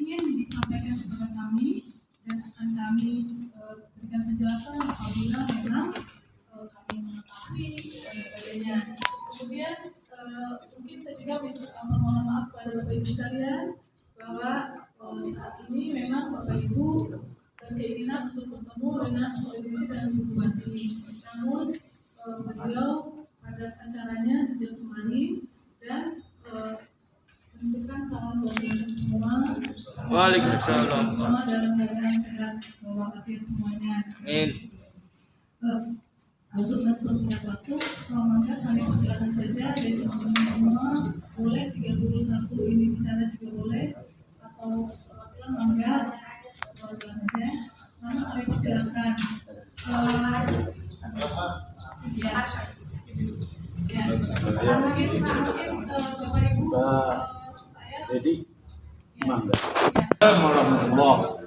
ingin disampaikan kepada kami dan akan kami berikan penjelasan apabila memang kami mengetahui dan sebagainya. Kemudian mungkin saya juga mohon maaf kepada Bapak Ibu sekalian bahwa saat ini memang Bapak Ibu berkeinginan untuk bertemu dengan politisi dan bupati. Namun beliau pada acaranya sejak kemarin dan menentukan salam buat semua. Waalaikumsalam. Semua dalam keadaan sehat walafiat semuanya. Amin. Untuk mempersingkat waktu, maka kami persilakan saja dari teman-teman semua, boleh 31 ini bicara juga boleh, atau perwakilan mangga, perwakilan aja. Maka kami persilakan. Mungkin Bapak Ibu, saya. Jadi, mangga. Warahmatullah.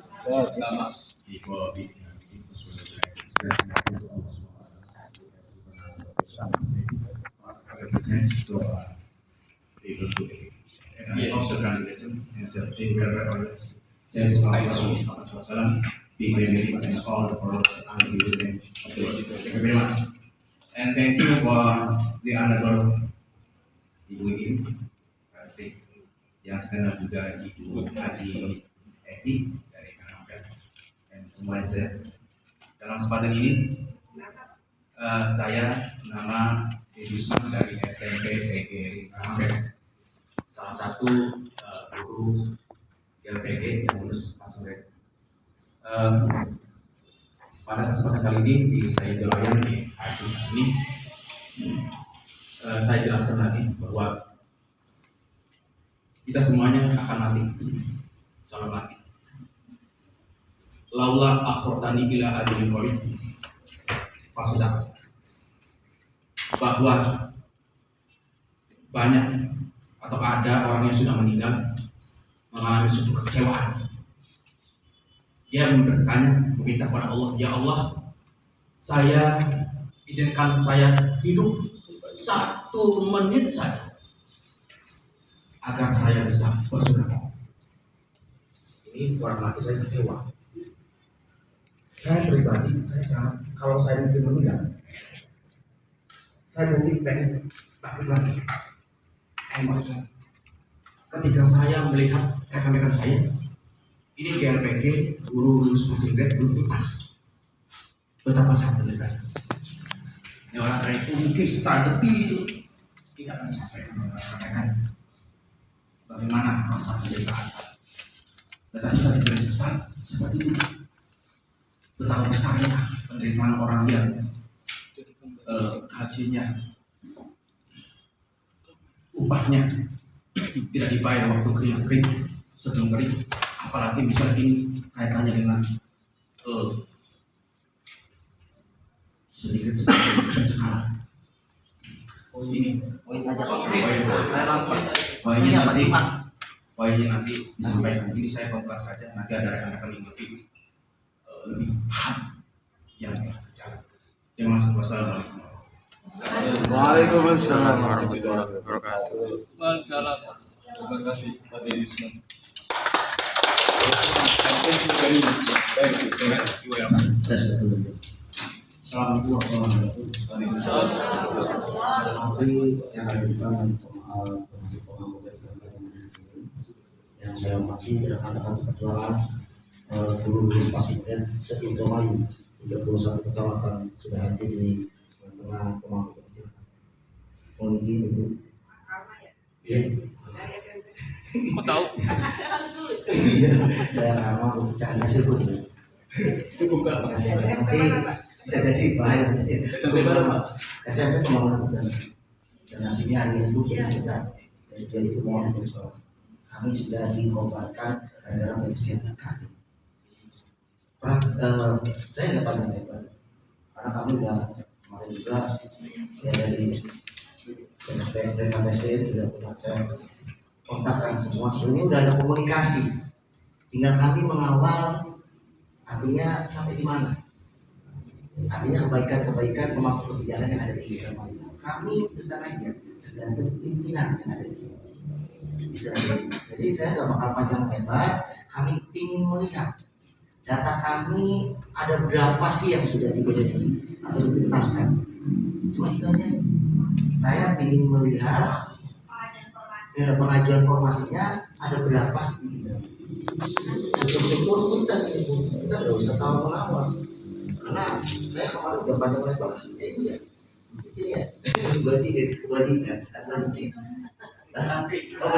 And thank you for the honorable Ibu Im, yang sekarang juga Ibu Adi Edi dari Kanada dan semuanya saya. Dalam kesempatan ini saya nama Yusman dari SMP PG Kanada, salah satu guru LPG yang lulus masuk pada kesempatan kali ini saya jelaskan di hari ini saya jelaskan lagi bahwa kita semuanya akan mati, calon mati. Laulah akhortani ila adil qarib, pasudah bahwa banyak atau ada orang yang sudah meninggal mengalami suatu kekecewaan. Dia bertanya, meminta kepada Allah, ya Allah, saya izinkan saya hidup 1 menit saja agar saya bisa bersurga. Ini orang mati saya kecewa. Saya pribadi, saya sangat, kalau saya mungkin meninggal, saya mungkin pengen bangkit lagi. Hemat. Ketika saya melihat rekan-rekan saya, ini GLPG, guru lulus masing grade belum tuntas. Betapa sangat mendekat. Ini orang itu mungkin setengah detik tidak akan sampai menyampaikan bagaimana rasa penderitaan. Tetapi saya jelaskan seperti itu. Betapa besarnya penderitaan orang yang gajinya, upahnya tidak dibayar waktu kering sebelum kering. Apalagi misalnya ini kaitannya dengan sedikit sekarang. Ini poin aja poinnya nanti disampaikan. Ini saya bongkar saja. Nanti ada rekan-rekan yang lebih paham yang berbicara. Terima kasih. Wassalamualaikum. Waalaikumsalam warahmatullahi wabarakatuh. Waalaikumsalam. Terima kasih Pak Yusman. Assalamualaikum warahmatullahi wabarakatuh. Yang ada di dalam termasuk pengambilan yang saya hormati rekan-rekan seperjuangan guru pasien se-Indramayu 31 kecamatan sudah hadir di tengah pemangku kebijakan. Mohon izin Ibu. Ya. Kok tahu? Saya nggak mau bicara hasil pun. Itu bukan Nanti bisa jadi bahaya. SMP berapa? SMP pembangunan dan nasibnya hari itu sudah dipecat. Jadi itu mohon disoal. Kami sudah dikobarkan dalam persiapan kami. Saya nggak pandang lebar karena kami sudah kemarin juga ya dari PSP sudah pernah saya kontakkan semua. Sebenarnya sudah ada komunikasi. Tinggal kami mengawal, artinya sampai di mana? Artinya kebaikan pemangku kebijakan yang ada di Indramayu. Kami besar aja dan pimpinan yang ada di sini. Jadi saya nggak bakal panjang lebar. Kami ingin melihat data kami ada berapa sih yang sudah diberesi atau dituntaskan. Cuma itu aja. Saya ingin melihat pengajuan formasinya ada berapa sih. Syukur-syukur kita nggak usah tahu mengawal. Karena saya kemarin udah panjang lebar. Ya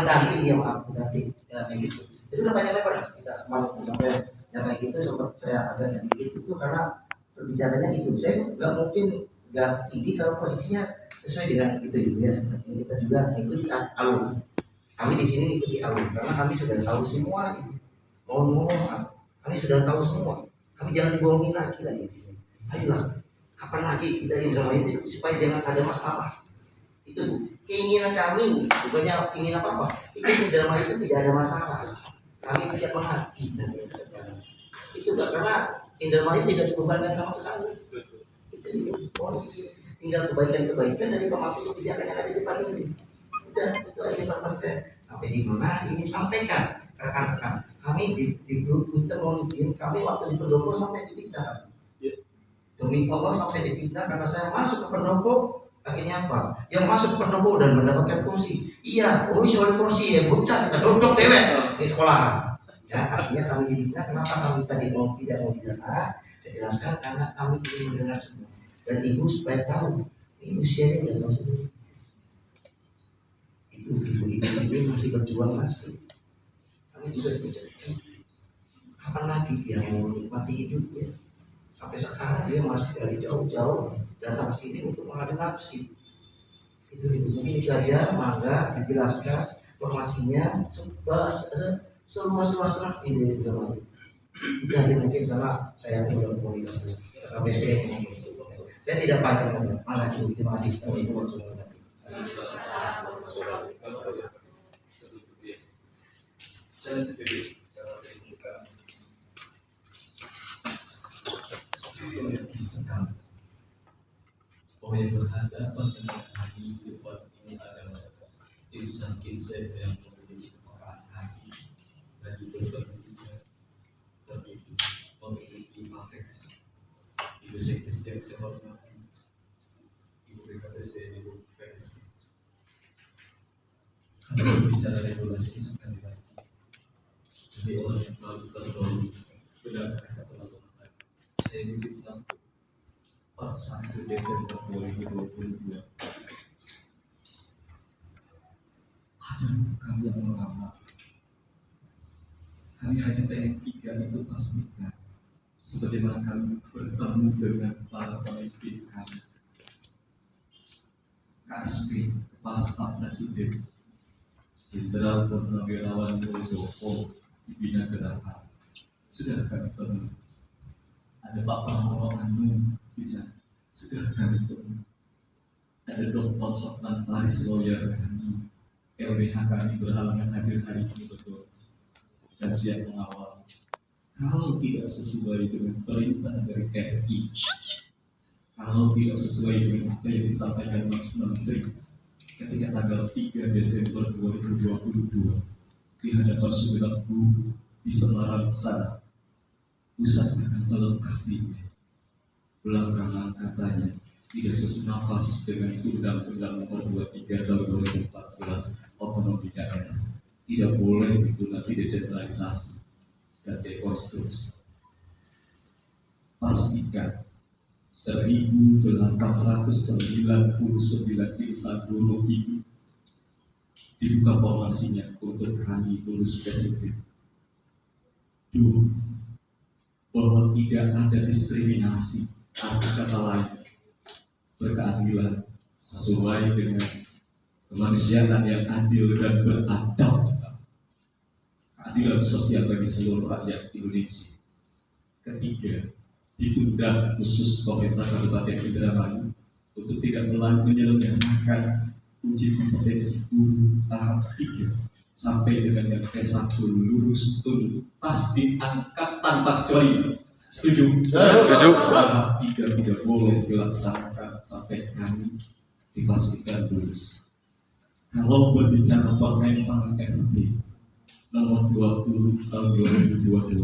cantik ya maaf cantik ya kayak gitu. Jadi udah banyak lebar kita kemarin sampai yang kayak gitu sempat saya agak sedikit itu karena berbicaranya gitu. Saya nggak mungkin nggak tinggi kalau posisinya sesuai dengan itu ya. Kita juga mengikuti alur. Kami di sini mengikuti alur karena kami sudah tahu semua. Mau ngomong kami sudah tahu semua. Kami jangan dibohongin lagi lah gitu. Ayolah, kapan lagi kita ini drama ini supaya jangan ada masalah. Itu keinginan kami, bukannya ingin apa-apa. Itu drama itu tidak ada masalah. Kami siap menghadapi nanti ke depan. Itu enggak karena Indramayu tidak dibebankan sama sekali. Itu polisi tinggal kebaikan-kebaikan dari pemangku kebijakan yang ada di depan ini. Udah itu aja Pak saya. Sampai di mana ini sampaikan rekan-rekan. Kami di grup Twitter mau izin kami waktu di pendopo sampai dipindah. Demi Allah sampai dipindah karena saya masuk ke pendopo. Akhirnya apa? Yang masuk ke pendopo dan mendapatkan kursi. Iya, soal kursi ya, bocah kita duduk dewek di sekolah. Ya, artinya kami dipindah. Kenapa kami tadi tidak mau di sana? Saya jelaskan karena kami ingin mendengar semua. Dan ibu supaya tahu, ini usianya udah tahu sendiri. Ibu ini masih berjuang masih. Kami juga diceritakan. Kapan lagi dia mau menikmati hidupnya? Sampai sekarang dia masih dari jauh-jauh datang ke sini untuk mengadu nafsi. Itu mungkin itu aja, mangga dijelaskan informasinya seluas-luasnya ini dalam itu aja mungkin karena saya belum komunikasi sampai saya tidak panjang mangga terima kasih itu maksudnya. Saya sendiri bahwa yang berhadapan dengan hari depan ini adalah insan-insan yang memiliki kepekaan hati dan juga memiliki afeksi. Ibu sekdes yang saya hormati, Ibu BKPSD, Ibu PSD. Kalau bicara regulasi sekali lagi, jadi orang yang melakukan roli benar kata teman-teman. Saya dibilang 1 Desember 2022 ada bukan yang lama. Kami hanya pengen 3 itu pastikan sebagaimana kami bertemu dengan para pemimpin kami. KSP, Kepala Staf Presiden Jenderal Purnawirawan Muldoko di Bina Gerakan sudah kami temui. Ada Pak Pramono Anung bisa sudah kami temui. Ada Dr. Hotman Paris lawyer kami, LBH kami berhalangan hadir hari ini betul dan siap mengawal. Kalau tidak sesuai dengan perintah dari TNI, kalau tidak sesuai dengan apa yang disampaikan Mas Menteri ketika tanggal 3 Desember 2022 di hadapan 9 guru di Semarang sana, pusat akan melengkapinya. Belakangan katanya tidak sesenafas dengan Undang-Undang Nomor 23 Tahun 2014 Otonomi Daerah. Tidak boleh itu nanti desentralisasi dan dekonstruksi. Pastikan 1.899 insan guru itu dibuka formasinya untuk kami guru spesifik. Dulu bahwa tidak ada diskriminasi, atau kata lain berkeadilan sesuai dengan kemanusiaan yang adil dan beradab, keadilan sosial bagi seluruh rakyat Indonesia. Ketiga, ditunda khusus pemerintah Kabupaten Indramayu untuk tidak menyelenggarakan uji kompetensi guru tahap 3 sampai dengan yang S1 lulus tuntas diangkat tanpa kecuali. Setuju? Setuju. Tahap 3 tidak boleh dilaksanakan sampai kami dipastikan lulus. Kalau berbicara Permen RB nomor 20 tahun 2022,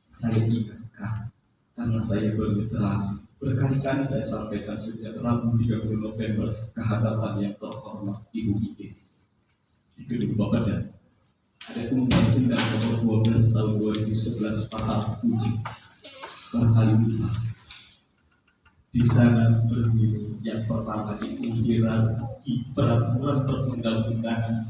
saya ingatkan karena saya berliterasi. Berkali-kali saya sampaikan sejak Rabu 30 November ke hadapan yang terhormat Ibu Ide di gedung Bapadan. Ada Undang-Undang nomor 12 tahun 2011 pasal 7 berkali lima. Di sana berbunyi yang pertama diujiran di peraturan perundang-undangan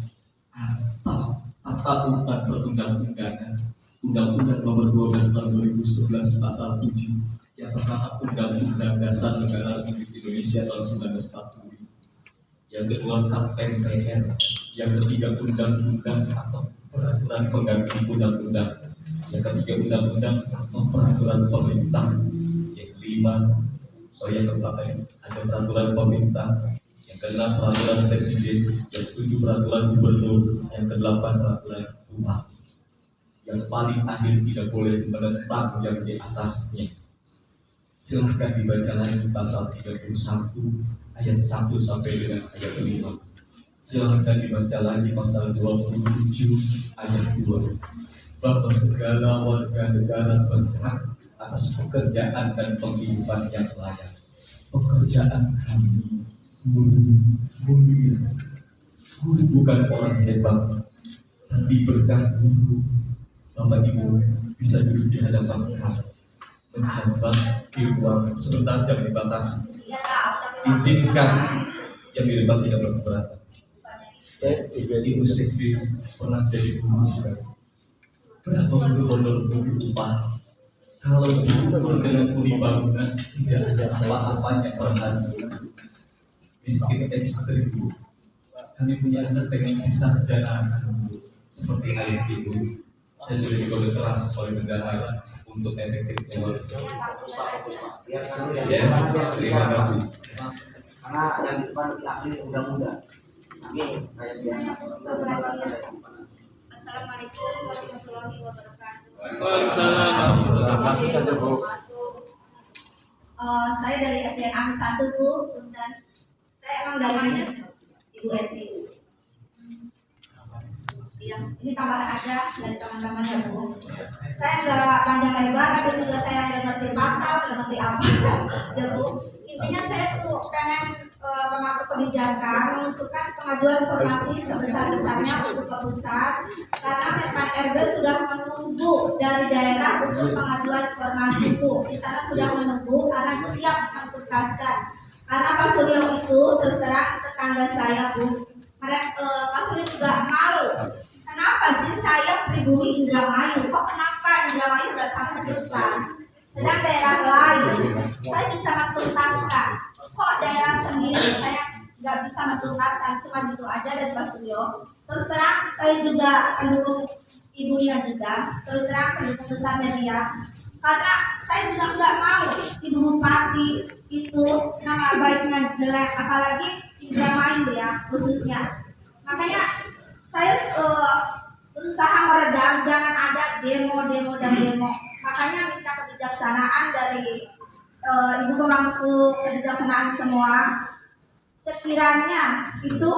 atau tata perundang-undangan Undang-Undang nomor 12 tahun 2011 pasal 7 yang pertama Undang-Undang Dasar Negara Republik Indonesia tahun 1945, yang kedua KPMPR, yang ketiga Undang-Undang atau peraturan pengganti Undang-Undang, yang ketiga Undang-Undang atau peraturan pemerintah, yang kelima yang keempat ada peraturan pemerintah, yang keenam peraturan presiden, yang ketujuh peraturan gubernur, yang kedelapan peraturan bupati, yang paling akhir tidak boleh menentang yang di atasnya. Silahkan dibaca lagi pasal 31 ayat 1 sampai dengan ayat 5. Silahkan dibaca lagi pasal 27 ayat 2, bahwa segala warga negara berhak atas pekerjaan dan penghidupan yang layak. Pekerjaan kami mulia. Guru bukan orang hebat, tapi berkah guru Bapak Ibu bisa duduk di hadapan kami, menjabat di ruang sebentar, jam dibatasi. Izinkan yang di depan tidak berkeberatan. Ibu Sekdis pernah jadi guru juga. Berapa honor guru upah? Kalau diukur dengan kuli bangunan, tidak ada apa-apanya per hari. Miskin ekstrim. Kami punya anak pengen disarjana seperti ayat ibu. Saya sudah dikolek keras oleh negara untuk efektif keluar. Ya, Terima kasih. karena yang di depan lebih ahli muda-muda. Amin. Rakyat biasa. Assalamualaikum warahmatullahi wabarakatuh. Waalaikumsalam. Saya dari SDN Am 1 Bu, dan saya emang dari Ibu Eti. Ya, ini tambahan aja dari teman-temannya Bu. Saya nggak panjang lebar, tapi juga saya nggak ngerti pasal, nggak ngerti apa, ya Bu. Intinya saya tuh pengen pemangku kebijakan mengusulkan pengajuan informasi sebesar-besarnya untuk ke pusat, karena Menpan RB sudah menunggu dari daerah untuk pengajuan informasi itu. Di sana sudah menunggu karena siap menuntaskan. Karena Pak Suryo itu terus terang tetangga saya Bu, Pak Suryo juga malu. Kenapa sih saya pribumi Indramayu? Kok kenapa Indramayu nggak sampai tuntas? Sedang daerah lain saya bisa menuntaskan. Kok daerah sendiri saya nggak bisa menuntaskan? Cuma gitu aja dari Pak Suryo. Terus terang saya juga pendukung Ibu Nia juga. Terus terang pendukung besarnya dia. Karena saya juga nggak mau Ibu Bupati itu nama baiknya jelek, apalagi Indramayu ya khususnya. Makanya saya berusaha meredam, jangan ada demo dan demo. Makanya minta kebijaksanaan dari Ibu pemangku kebijaksanaan semua, sekiranya itu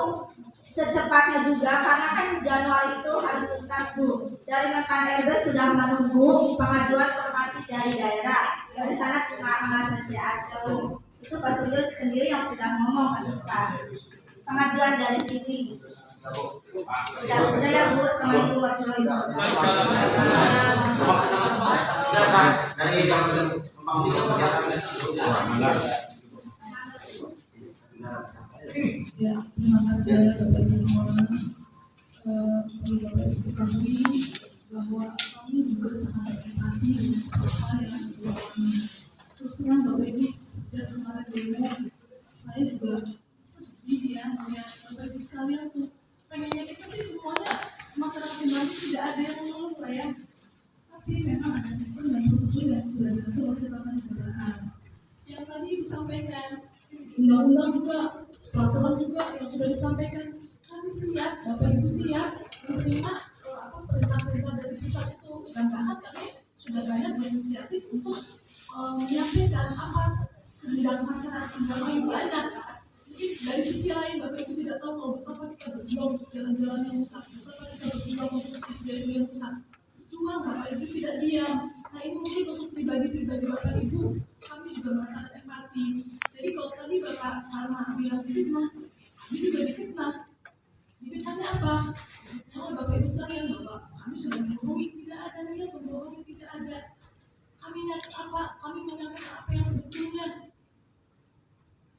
secepatnya juga, karena kan Januari itu harus tuntas Bu. Dari Menpan RB sudah menunggu pengajuan informasi dari daerah. Dari sana cuma mengasasi aja Bu. Itu Pak Suryo sendiri yang sudah ngomong kan, pengajuan dari sini. Udah ya Bu, Assalamualaikum warahmatullahi wabarakatuh. Dari yang Ya, terima kasih Bapak Ibu semua. Perlu Bapak Ibu ketahui bahwa kami juga sangat berempati dengan hal yang dilakukan kami. Terus terang Bapak Ibu, sejak kemarin dulu saya juga sedih ya melihat Bapak Ibu sekalian tuh. Pengennya kita sih semuanya masyarakat Indonesia tidak ada yang mengeluh lah ya. Tapi memang ada sistem dan prosedur yang sudah diatur oleh ketatanegaraan. Yang tadi disampaikan undang-undang juga, peraturan juga yang sudah disampaikan, kami siap, Bapak Ibu siap menerima perintah-perintah dari pusat itu, dan bahkan kami sudah banyak berinisiatif untuk menyampaikan apa kehendak masyarakat Indramayu banyak. Mungkin dari sisi lain Bapak Ibu tidak tahu kalau betapa kita berjuang untuk jalan-jalan yang rusak, betapa kita berjuang untuk SDM yang rusak. Juang Bapak Ibu tidak diam. Nah ini mungkin untuk pribadi-pribadi Bapak Ibu, kami juga merasakan empati. Jadi kalau tadi Bapak Karma bilang fitnah, ini juga difitnah. Difitnahnya apa? Yang Bapak Ibu sekalian, Bapak, kami sudah membohongi, tidak ada niat membohongi, tidak ada. Kami niat apa? Kami menyampaikan apa yang sebetulnya.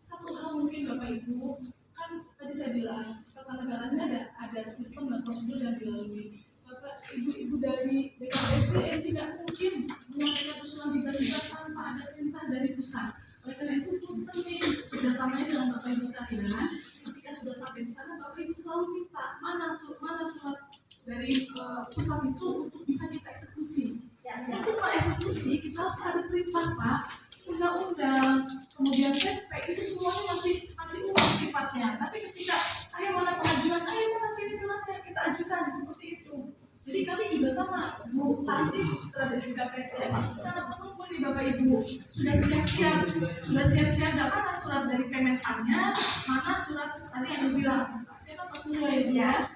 Satu hal mungkin Bapak Ibu, kan tadi saya bilang tata negaranya ada sistem dan prosedur yang dilalui. Bapak Ibu dari BKSDM tidak mungkin menyampaikan usulan tiba-tiba tanpa ada perintah dari pusat. Oleh karena itu penting kerjasamanya dengan Bapak Ibu sekalian. Ketika sudah sampai di sana, Bapak Ibu selalu minta mana surat dari pusat itu untuk bisa kita eksekusi. Nanti Pak eksekusi kita harus ada perintah Pak, undang-undang, kemudian PP itu semuanya masih umum sifatnya. Tapi ketika ayo mana pengajuan, ayo mana sini suratnya kita ajukan seperti itu. Jadi kami juga sama Bu Tanti strategi KPSDM sangat menunggu nih Bapak Ibu sudah siap-siap mana surat dari Kemenpannya, mana surat tadi yang dibilang siapa Pak Suryo ya.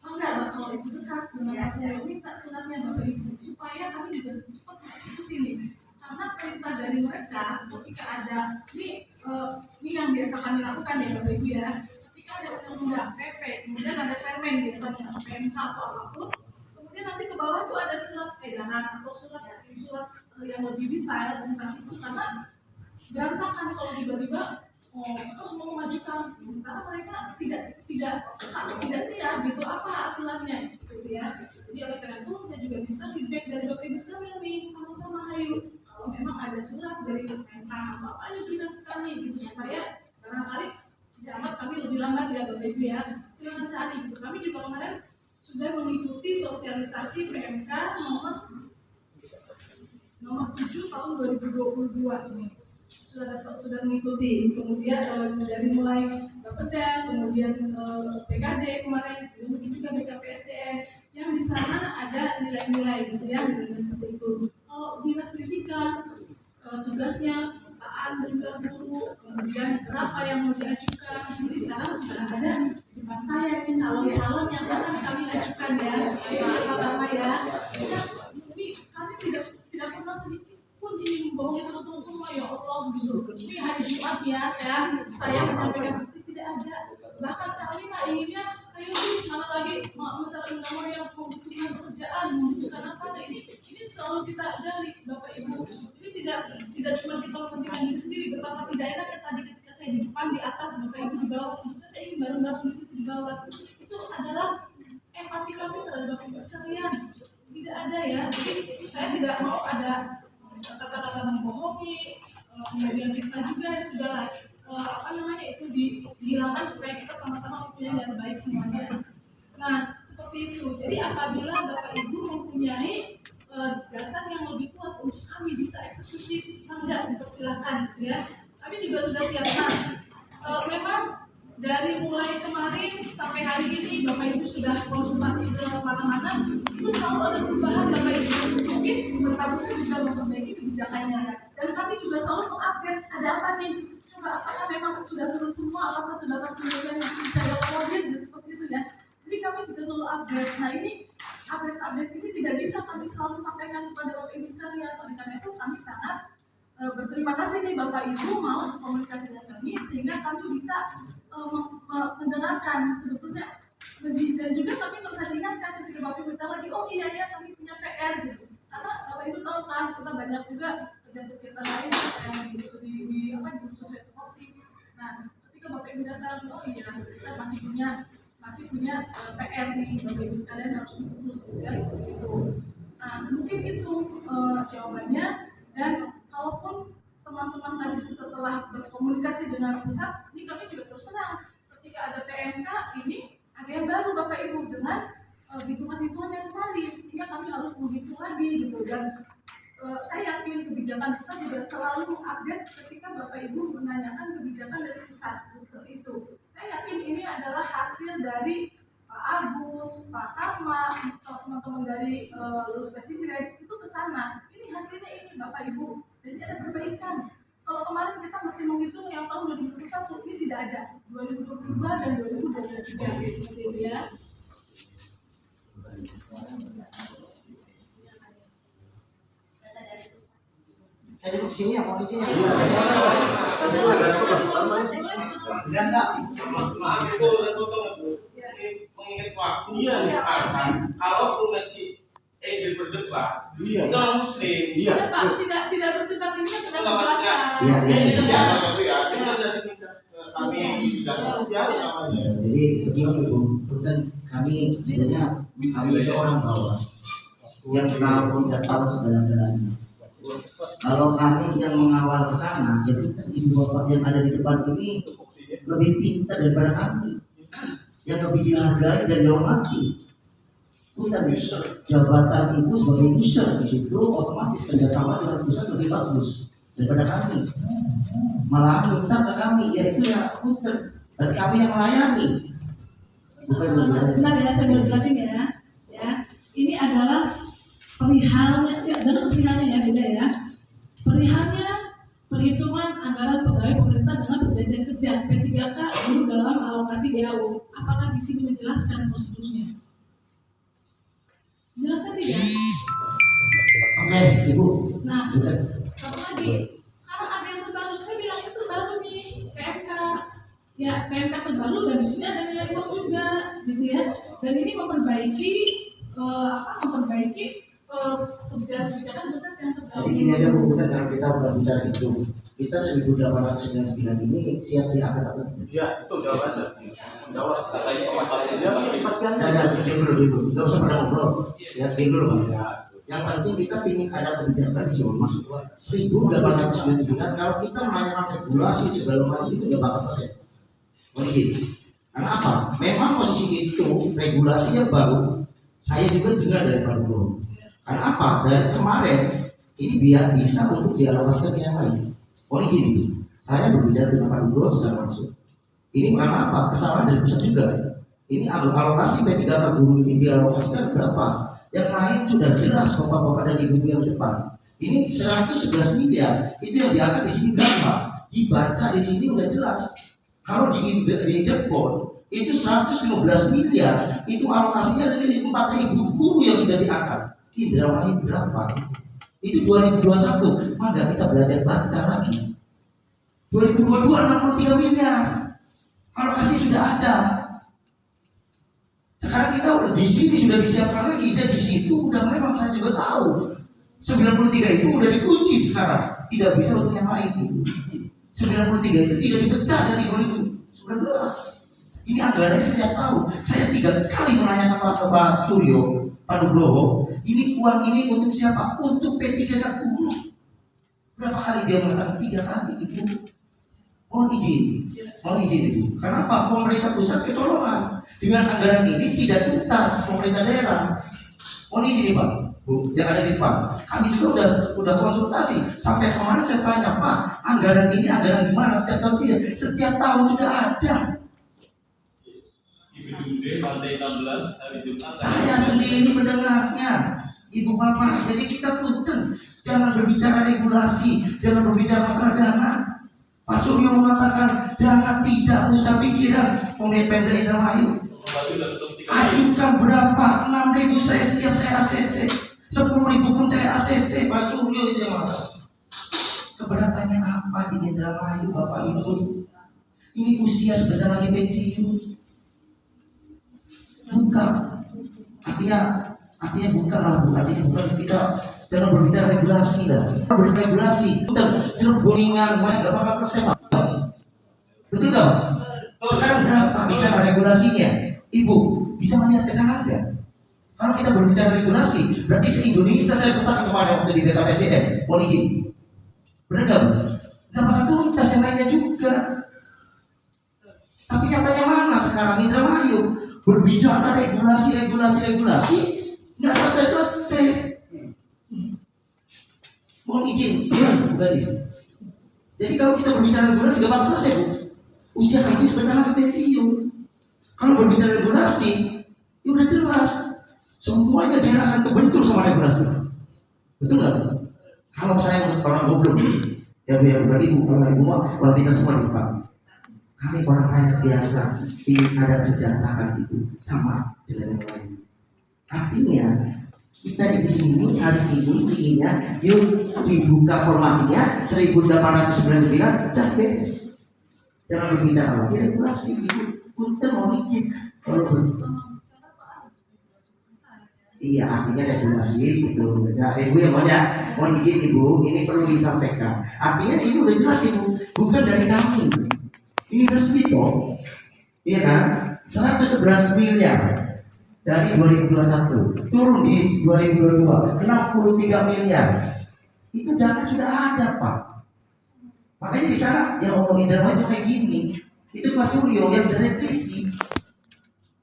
Enggak, kalau Ibu dekat dengan Pak Suryo minta suratnya Bapak Ibu supaya kami juga cepat mengeksekusi nih. Karena perintah dari mereka ketika ada ini yang biasa kami lakukan ya Bapak Ibu ya. Ketika ada undang-undang PP, kemudian ada permen biasanya PMK atau apapun, kemudian nanti ke bawah itu ada surat edaran atau surat yang lebih detail tentang itu karena berantakan kalau tiba-tiba terus mau memajukan sementara mereka tidak siap gitu apa aturannya seperti itu ya. Jadi oleh karena itu saya juga minta feedback dari Bapak Ibu sekalian nih sama-sama ayo kalau memang ada surat dari PMK atau apa ayo kita kami gitu supaya barangkali jabat kami lebih lambat ya Bapak Ibu ya. Silakan cari gitu. Kami juga kemarin sudah mengikuti sosialisasi PMK nomor 7 tahun 2022 ini. Sudah mengikuti, kemudian dari mulai Bapeda, kemudian PKD kemarin, kemudian juga BKPSDM yang di sana ada nilai-nilai gitu ya, nilai seperti itu. Kalau dinas pendidikan tugasnya pemetaan jumlah guru, kemudian berapa yang mau diajukan. Jadi sekarang sudah ada di depan saya ini calon-calon yang akan kami ajukan ya, pertama ya. Ini kami tidak pernah sedikit pun ingin membohongi teman-teman semua ya Allah gitu. Ini hari Jumat ya, saya menyampaikan seperti tidak ada. Bahkan kami inginnya, ayo mana lagi masalah undang yang membutuhkan pekerjaan, membutuhkan apa? Nah ini selalu kita gali Bapak Ibu. Ini tidak cuma kita kepentingan diri sendiri, betapa tidak enaknya tadi ketika saya di depan di atas, Bapak Ibu di bawah. Sebetulnya saya ingin bareng-bareng di situ di bawah. Itu adalah empati kami terhadap Bapak Ibu sekalian. Tidak ada ya. Jadi saya tidak mau ada kata-kata membohongi, kemudian kita juga ya sudahlah itu dihilangkan supaya kita sama-sama mempunyai yang baik semuanya. Nah seperti itu. Jadi apabila Bapak Ibu mempunyai dasar yang lebih kuat untuk kami bisa eksekusi, tidak dipersilakan ya. Kami juga sudah siapkan. Memang dari mulai kemarin sampai hari ini Bapak Ibu sudah konsultasi ke mana-mana, itu selalu ada perubahan Bapak Ibu. Mungkin harusnya juga memperbaiki kebijakannya. Dan kami juga selalu mengupdate ada apa nih. Coba apakah memang sudah turun semua apa 189 yang bisa dilakukan dan seperti itu ya. Jadi kami juga selalu update. Nah ini update ini tidak bisa kami selalu sampaikan kepada Bapak Ibu sekalian. Oleh karena itu kami sangat berterima kasih nih Bapak Ibu mau komunikasi dengan kami sehingga kami bisa mendengarkan sebetulnya lebih, dan juga kami tersaingatkan ketika Bapak Ibu kita lagi oh iya ya kami punya PR gitu karena Bapak Ibu tahu kan kita banyak juga kegiatan lain yang di sosial promosi. Nah ketika Bapak Ibu datang oh iya kita masih punya PR nih Bapak Ibu sekalian harus diurus ya seperti itu. Nah mungkin itu jawabannya. Dan kalaupun teman-teman tadi setelah berkomunikasi dengan pusat, ini kami juga terus terang ketika ada PMK ini ada yang baru Bapak Ibu dengan hitungan-hitungan yang kembali sehingga kami harus menghitung lagi gitu. Dan saya yakin kebijakan pusat juga selalu update ketika Bapak Ibu menanyakan kebijakan dari pusat seperti itu. Saya yakin ini adalah hasil dari Pak Agus, Pak Karma, teman-teman dari lulus spesifik itu ke sana. Ini hasilnya ini Bapak Ibu. Jadi ada perbaikan. kemarin kita masih menghitung yang tahun 2021, ini tidak ada 2022 dan 2023 seperti itu ya. Saya duduk sini ya, kondisinya. Enggak. Mengingat waktu kalau masih Angel berdebat, itu orang Muslim. Ya Pak, tidak berdebat ini kan sudah menjelaskan. Jadi begini Ibu, punten kami sebenarnya kami itu orang bawah yang tahu tidak tahu segala-galanya. Kalau kami yang mengawal ke sana, jadi ibu bapak yang ada di depan ini lebih pintar daripada kami, yang lebih dihargai dan dihormati. Bukan jabatan ibu sebagai user di situ otomatis kerjasama dengan pusat lebih bagus daripada kami. Malah minta ke kami, yaitu ya punten, dan kami yang melayani. Sebentar ya, saya mau jelasin ya. Ya, ini adalah perihalnya, ya, dan perihalnya ya beda ya. Perihalnya perhitungan anggaran pegawai pemerintah dengan perjanjian kerja P3K dulu dalam alokasi DAU. Apakah di sini menjelaskan prosedurnya? Jelaskan tidak? Oke, Ibu. Nah, satu lagi, sekarang ada yang terbaru. Saya bilang itu baru nih PMK, ya PMK terbaru dan di sini ada nilai uang juga, gitu ya. Dan ini memperbaiki kebijakan-kebijakan besar yang terbaru. Jadi ini aja Bu, kita kalau kita udah bicara itu, kita 1899 ini siap diangkat atau tidak? Ya, itu jawabannya. Jawab. Pasti Ada dulu, nggak usah pada ngobrol. Ya, dulu Pak. Yang penting kita ingin ada kebijakan di sini. Maksud gua 1899 kalau kita menanyakan regulasi segala macam itu nggak bakal selesai. Mungkin. Karena apa? Memang posisi itu regulasinya baru. Saya juga dengar dari Pak Guru. Karena apa? Dari kemarin ini biar bisa untuk dialokasikan yang lain. Ini saya berbicara dengan Pak Guru secara langsung. Ini karena apa? Kesalahan dari pusat juga. Ini alokasi P3K guru ini dialokasikan berapa? Yang lain sudah jelas bapak-bapak dan ibu yang depan. Ini 111 miliar. Itu yang diangkat di sini berapa? Dibaca di sini udah jelas. Kalau di Jepun itu 115 miliar. Itu alokasinya dari 4.000 guru yang sudah diangkat. Tidak lain berapa? Itu 2021. Maka kita belajar baca lagi. 2022 63 miliar. Alokasi sudah ada. Sekarang kita udah di sini sudah disiapkan lagi dan di situ udah memang saya juga tahu 93 itu udah dikunci sekarang, tidak bisa untuk yang lain. 93 itu tidak dipecah dari 2019. Ini anggarannya saya tahu. Saya 3 kali menanyakan Pak Suryo, Pak Nugroho, ini uang ini untuk siapa? Untuk P3K guru. Berapa kali dia mengatakan? 3 kali itu. Mohon izin itu. Kenapa? Pemerintah pusat kecolongan dengan anggaran ini tidak tuntas pemerintah daerah. Mohon izin Pak, Bu, yang ada di depan. Kami juga udah konsultasi. Sampai kemarin saya tanya Pak, anggaran ini anggaran gimana? Setiap tahun tidak. Setiap tahun sudah ada. Di gedung D lantai 16 hari Jumat. Saya sendiri mendengarnya, Ibu Bapak. Jadi kita punten, jangan berbicara regulasi, jangan berbicara masalah dana. Pak Suryo mengatakan dana tidak usah pikiran pemimpin Indramayu. Ajukan berapa? 6.000 saya siap, saya ACC. 10.000 pun saya ACC. Pak Suryo itu yang mengatakan. Keberatannya apa di Indramayu Bapak Ibu? Ini usia sebentar lagi pensiun. Buka. Artinya buka lah, bukan kita jangan berbicara regulasi lah. Berregulasi, jangan boringan, gak bakal selesai. Betul dong? Sekarang berapa bisa regulasinya? Ibu bisa melihat ke sana enggak? Kalau kita berbicara regulasi, berarti se-Indonesia saya katakan kemarin waktu di BKPSDM, polisi. Benar nggak? Nggak bakal tuntas yang lainnya juga. Tapi nyatanya mana sekarang Indramayu berbicara regulasi, nggak selesai. Mohon izin, garis. Jadi kalau kita berbicara regulasi nggak bakal selesai, Bu. Usia kami sebentar lagi pensiun. Kalau berbicara regulasi, ya udah jelas. Semuanya daerah akan kebentur sama regulasi. Betul nggak? Kalau saya orang goblok, Ya Bu, ya berarti ibu kalau kita semua di Pak, kami orang rakyat biasa ingin ada kesejahteraan itu sama dengan yang lain. Artinya kita di sini hari ini inginnya yuk dibuka formasinya 1899 udah beres. Jangan berbicara lagi regulasi ibu. Punten mau izin kalau iya artinya regulasi itu. Ya, ibu yang mau izin ibu ini perlu disampaikan. Artinya ini udah jelas ibu, bukan dari kami. Ini resmi toh, iya kan? 111 miliar dari 2021 turun di 2022 63 miliar. Itu data sudah ada Pak. Makanya di sana yang ngomong Indramayu itu kayak gini. Itu Pak Suryo yang direktrisi.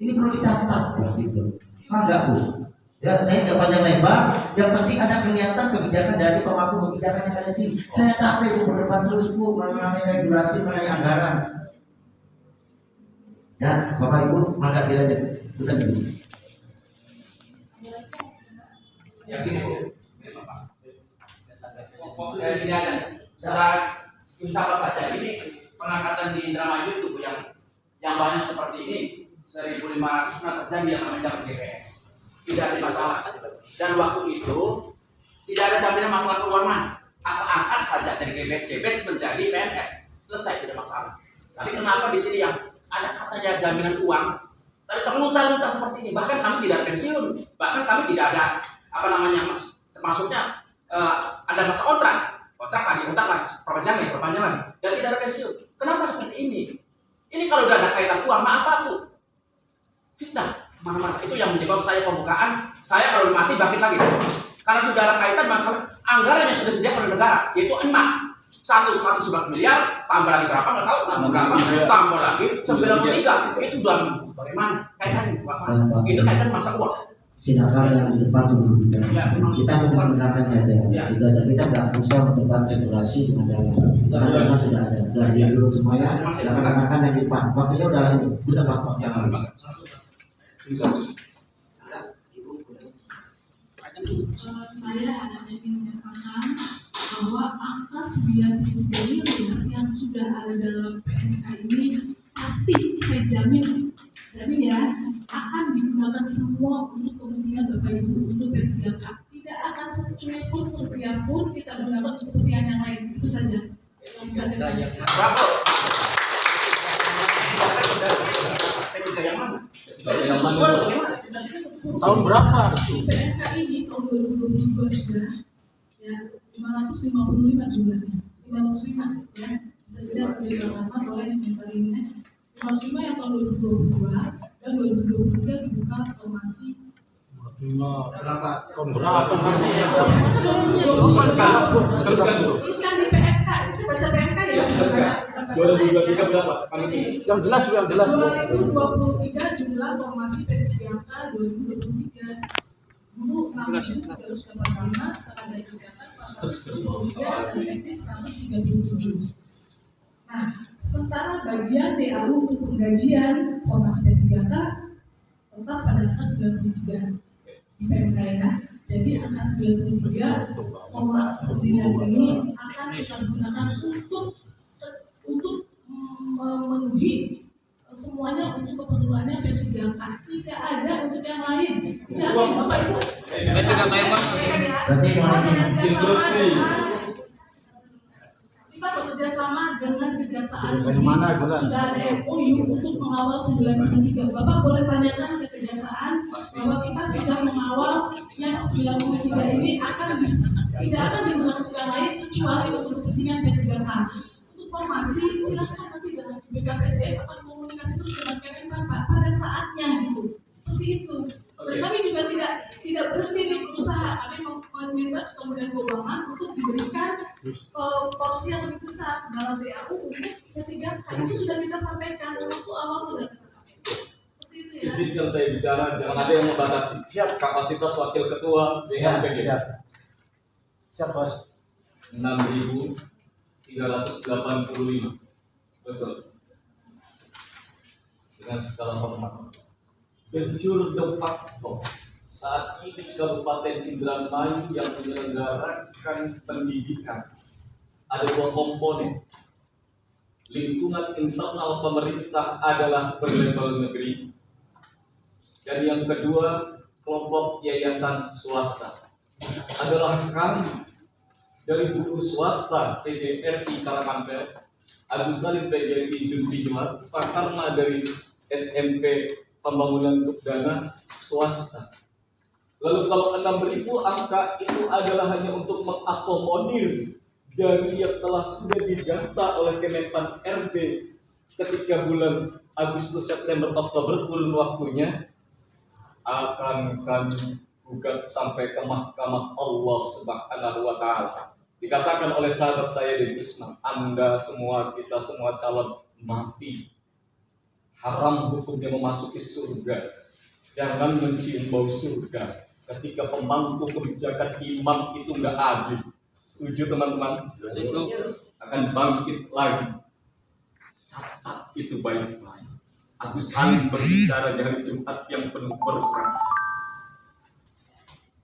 Ini perlu dicatat ya, gitu. Enggak Bu. Ya saya nggak panjang lebar. Yang penting ada kelihatan kebijakan dari pemangku kebijakan yang ada di sini. Saya capek Bu berdebat terus Bu mengenai regulasi mengenai anggaran. Ya Bapak Ibu maka dilanjut. Bukan dulu. Ya gini Bu, ini Bapak. Ini ada secara misalnya saja ini pengangkatan di Indramayu itu Bu yang banyak seperti ini 1.500 terjadi yang namanya dapat GPS. Tidak ada masalah. Dan waktu itu tidak ada jaminan masalah keuangan. Asal angkat saja dari GPS menjadi PNS selesai tidak masalah. Tapi kenapa di sini yang ada katanya jaminan uang, tapi terluta-luta seperti ini. Bahkan kami tidak pensiun, bahkan kami tidak ada apa namanya maksudnya ada masa kontrak lagi perpanjangan dan tidak ada pensiun. Kenapa seperti ini? Ini kalau udah ada kaitan uang, maaf Pak Bu, fitnah mana-mana. Itu yang menyebabkan saya pembukaan. Saya kalau mati bangkit lagi. Karena sudah ada kaitan masalah anggaran yang sudah disediakan oleh negara, yaitu 111 miliar, tambah lagi berapa nggak tahu, tambah lagi 93. Itu udah bagaimana? Kaitannya itu kaitan masa uang. Silakan yang di depan dulu bicara. Ya, kita cuma mendengarkan saja. Ya. Itu aja, kita nggak usah mendebat regulasi dengan data. Karena sudah ada. Sudah dia dulu semuanya. Silakan dengarkan yang di depan. Waktunya udah ini. Kita Pak yang lalu. Saya hanya ingin menyatakan bahwa angka 93 miliar yang sudah ada dalam PNK ini pasti saya jamin ya akan digunakan semua untuk kepentingan Bapak Ibu untuk P3K. Tidak akan secuil pun rupiah pun kita gunakan untuk kepentingan yang lain. Itu saja yang bisa saya sampaikan. Tahun berapa? Di PNK ini tahun 2022 sudah ya 555 jumlahnya. 505 ya. Bisa dilihat dari Bapak boleh minta ini. 505 yang tahun 2022 dan 2023 dibuka formasi. Tahun berapa? Terus yang di PNK, saya baca PNK ya. 2023 berapa? Yang jelas 2023 jumlah formasi P3K 2023. Guru 6.385, tenaga kesehatan 423, dan teknis 137. Nah, sementara bagian DAU untuk penggajian formasi P3K tetap pada angka 93 di PMK ya. Jadi angka 93,9 ini akan kita gunakan untuk memenuhi semuanya untuk keperluannya P3K. Tidak ada untuk yang lain. Jamin Bapak Ibu. Kita bekerja sama dengan Kejaksaan sudah ada MOU untuk mengawal 93. Bapak boleh tanyakan ke Kejaksaan bahwa kita sudah mengawal yang 93 ini tidak akan digunakan untuk yang lain kecuali untuk kepentingan P3K. Untuk formasi silakan nanti dengan BKPSDM akan komunikasi terus dengan Kemenpan Pak pada saatnya gitu. Seperti itu. Dan kami juga tidak berhenti di berusaha. Kami meminta Kementerian Keuangan untuk diberikan porsi yang lebih besar dalam DAU untuk P3K. Itu sudah kita sampaikan waktu awal sudah kita sampaikan. Seperti itu ya. Izinkan saya bicara, jangan ada yang membatasi. Siap. Kapasitas wakil ketua BKPG. Siap Bos. 6.385. Betul. Dengan skala hormat. Pensiun de facto saat ini Kabupaten Indramayu yang menyelenggarakan pendidikan ada dua komponen. Lingkungan internal pemerintah adalah berlabel negeri, dan yang kedua kelompok yayasan swasta adalah kami dari guru swasta PGRI Karangkampel, Agus Salim PGRI Juntijuar, Pak Karma dari SMP Pembangunan Untuk Dana swasta. Lalu kalau 6.000 angka itu adalah hanya untuk mengakomodir dari yang telah sudah didata oleh Kemenpan RB ketika bulan Agustus, September, Oktober kurun waktunya, akan kami gugat sampai ke mahkamah Allah Subhanahu wa Ta'ala. Dikatakan oleh sahabat saya di Wisma, Anda semua, kita semua calon mati, haram hukumnya memasuki surga, jangan mencium bau surga ketika pemangku kebijakan imam itu nggak adil. Setuju teman-teman? Itu akan bangkit lagi. Catat itu baik-baik. Agus Salim berbicara di hari Jumat yang penuh berkah.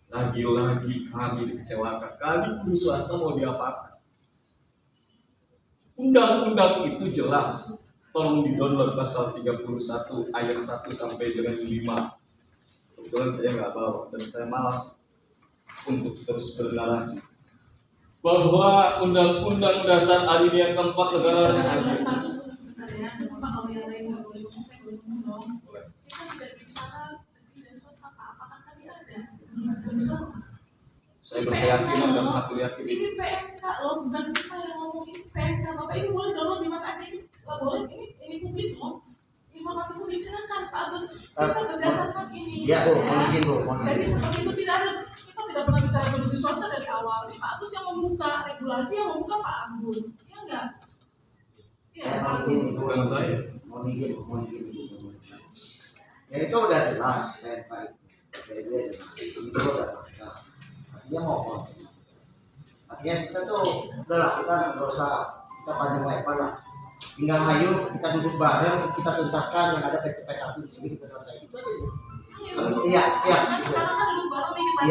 Lagi-lagi kami dikecewakan. Kami guru swasta mau diapakan? Undang-undang itu jelas. Tolong di-download pasal 31 ayat 1 sampai dengan 5. Kebetulan saya nggak bawa dan saya malas untuk terus bernarasi bahwa Undang-Undang Dasar Alinea Keempat Negara harus hadir. Kalau yang lain nggak boleh ngomong, saya boleh ngomong. Kita tidak bicara dan swasta apakah tadi ada dan swasta. Saya berkeyakinan dan aku yakin Ini PMK loh, bukan kita yang ngomong, ini PMK. Bapak ini boleh download di mana aja, ini nggak boleh, ini publik loh. Informasi publik silakan Pak Agus. Kita berdasarkan ini. Ya, Bu, mohon izin, Bu. Jadi seperti itu tidak ada. Kita tidak pernah bicara produksi swasta dari awal. Ini Pak Agus yang membuka regulasi, yang membuka Pak Agus. Ya enggak? Iya, Pak Agus. bukan saya. Mohon izin. Ya itu udah jelas, baik. Itu udah baca. Artinya mau apa? Artinya kita tuh udahlah, kita nggak usah kita panjang lebar lah. Tinggal ayo kita duduk bareng, kita tuntaskan yang ada PTP 1 di sini, kita selesai. Itu aja. Iya, siap. Kan sekarang kan duduk bareng nih kita.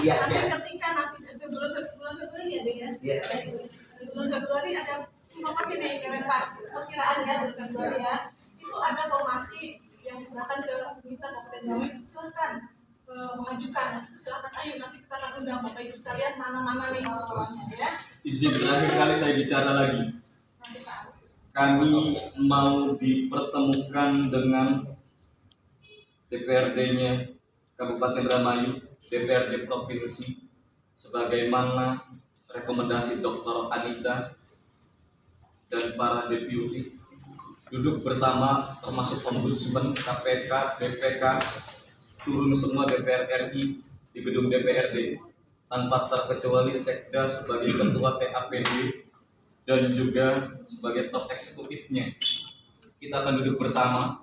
Iya, siap. Ketika nanti bulan Februari ya, Dek ya. Iya. Bulan Februari ada informasi nih Kemenpan, perkiraan ya bulan Februari ya. Itu ada formasi yang diserahkan ke kita Kabupaten Ngawi, silakan mengajukan, silakan ayo nanti kita akan undang Bapak Ibu sekalian mana-mana nih orang-orangnya ya. Izin terakhir kali saya bicara lagi. Nanti Pak Agus. Kami mau dipertemukan dengan DPRD-nya Kabupaten Indramayu, DPRD Provinsi, sebagaimana rekomendasi Dr. Anita dan para deputi, duduk bersama termasuk Ombudsman, KPK, BPK, turun semua DPR RI di gedung DPRD tanpa terkecuali Sekda sebagai ketua TAPD dan juga sebagai top eksekutifnya. Kita akan duduk bersama.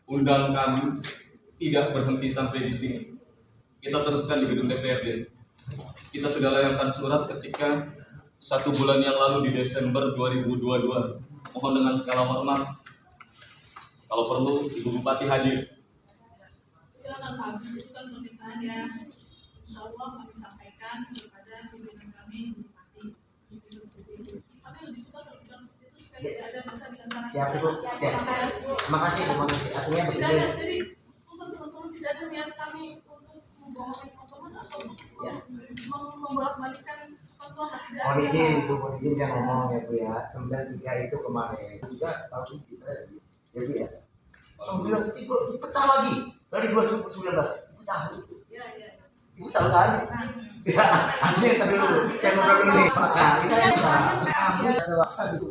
Undang kami tidak berhenti sampai di sini. Kita teruskan di gedung DPRD. Kita sudah layangkan surat ketika 1 bulan yang lalu di Desember 2022. Mohon dengan segala hormat, kalau perlu Ibu Bupati hadir. Silakan Pak Agus, itu kan permintaan ya. Insya Allah kami sampaikan kepada pimpinan kami Bupati. Bisa seperti itu. Kami lebih suka terbuka seperti itu supaya tidak ada bisa di antara Siap, Bu. Siap. Terima kasih. Artinya tidak begini. ada, jadi untuk teman-teman tidak ada niat kami untuk membohongi teman-teman atau Ya. membolak-balikkan ketentuan, tidak Mohon ada. izin, Bu, mohon izin saya ngomong ya Bu ya. 93 itu kemarin juga tahun ini ya Bu ya. 9 itu pecah lagi dari 2019. Pecah. Ya. Ibu tahu kan? Ya, artinya tadi dulu. Saya ngobrol dulu nih. Maka kita yang kami ada rasa itu.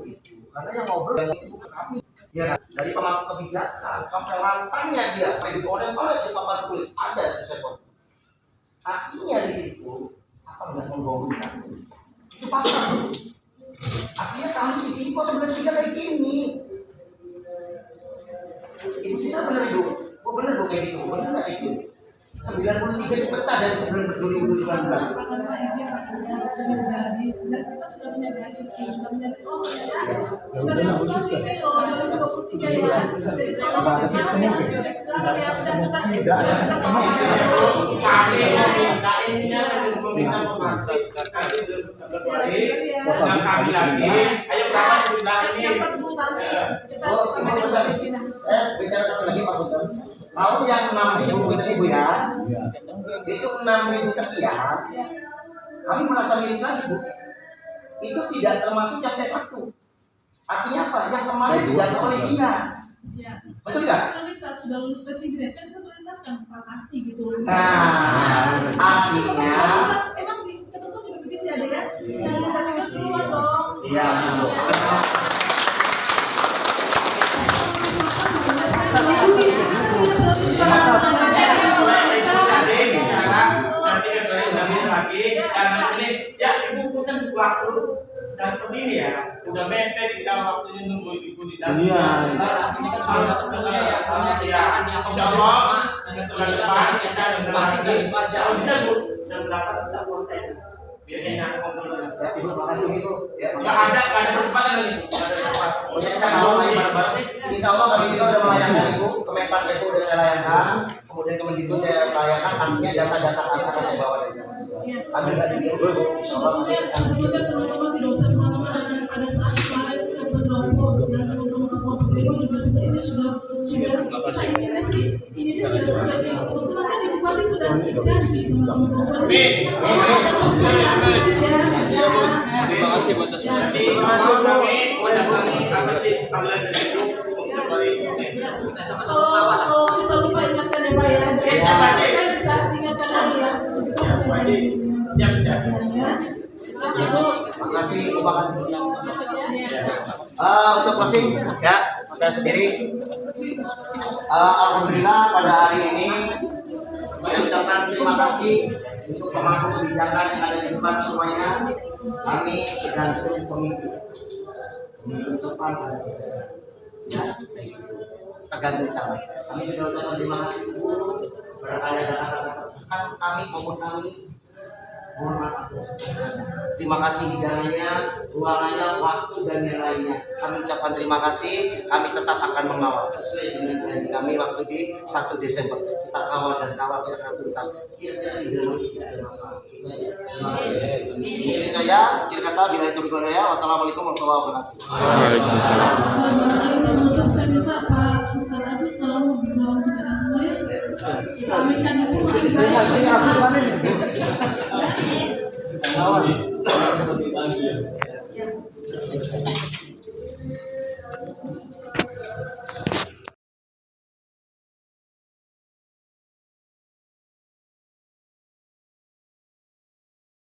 Karena yang ngobrol yang itu bukan kami. Ya kan? Dari pemangku kebijakan, sampai lantangnya dia, sampai dikorek-korek di papan tulis ada tulisan. Artinya di situ apa nggak menggolongkan? Itu pasal. Artinya kami di sini kok 93 kayak gini. Ibu Citra benar Ibu? Oh benar Bu kayak gitu, benar nggak itu? 93 itu pecah dari sebelum 2019. Apakah Pak izin sudah habis dan kita sudah menyadari oh ternyata sudah dilakukan ini loh 2023 ya. Jadi tolong sekarang ya udah kita sama-sama. meminta informasi nanti kembali dan kami lagi. Ayo berapa jumlah ini? Cepat Bu nanti kita Oh, sampai Ibu, dengan Ibu. pimpinan. Saya bicara satu lagi Pak Punten. Kalau yang 6.000 ya, itu 6.000 sekian, kami merasa miris lagi Bu. Itu tidak termasuk yang T1. Artinya apa? Yang kemarin didata oleh dinas. Ya. Betul nggak? Prioritas sudah lulus passing grade kan kita prioritaskan Pak pasti gitu. Nah, artinya emang di ketentuan juga begitu ya Dek ya. Yang lulus passing grade duluan dong. siap Bu. Lagi dan ini ya ibu kan waktu dan seperti ini ya udah mepet kita waktunya nunggu ibu di dalam. Iya. Ini kan sudah ketemunya ya, punya kita akan diakomodir sama setelah depan kita batik dari pajak. kalau bisa Bu dan mendapat bisa konten biar enak ngobrol. Ya, Ibu, makasih Ibu. Ya, Nggak ada percepatan lagi Bu. Nggak ada tempat. pokoknya kita mau lagi bareng-bareng. Insya Allah kami juga udah melayani Ibu. Kemenpan Depo udah saya layankan. Kemudian Kemendikbud saya layankan. Artinya data-data kami akan saya bawa dari sana. Kami nggak diem. Insya Allah kami akan Sebetulnya teman-teman tidak usah kemana-mana pada saat kemarin berdoa dan teman-teman semua penerima juga sebenarnya sudah kita inginnya sih ini sudah sesuai dengan kebetulan kan Ibu Bupati sudah janji sama teman-teman semua. Terima kasih buat Jadi maksud kami mendatangi apa sih panggilan dari ibu untuk kali ini. kita sama-sama kawat. Kalau kita lupa ingatkan ya Pak ya. Saya bisa ingatkan lagi ya. Siap. makasih Ibu, makasih. Untuk closing ya, saya sendiri alhamdulillah pada hari ini saya ucapkan terima kasih untuk pemangku kebijakan yang ada di tempat semuanya. Kami tergantung pemimpin sopan pada kita ya, kayak gitu tergantung sama. Kami sudah ucapkan terima kasih Bu. Barangkali ada kata-kata kan kami maupun kami mohon maaf atas kesalahan. Terima kasih hidangannya, ruangannya, waktu dan yang lainnya. Kami ucapkan terima kasih. Kami tetap akan mengawal sesuai dengan janji kami waktu di 1 Desember. Kita kawal dan kawal biar tuntas. Kira-kira di dalam tidak ada masalah. Itu aja. Terima kasih. Mungkin itu aja. Akhir kata bila itu ya. Wassalamualaikum warahmatullahi wabarakatuh. Teman-teman saya minta Pak Ustadz Agus tolong memberitahu kita semua ya. Kita aminkan dulu.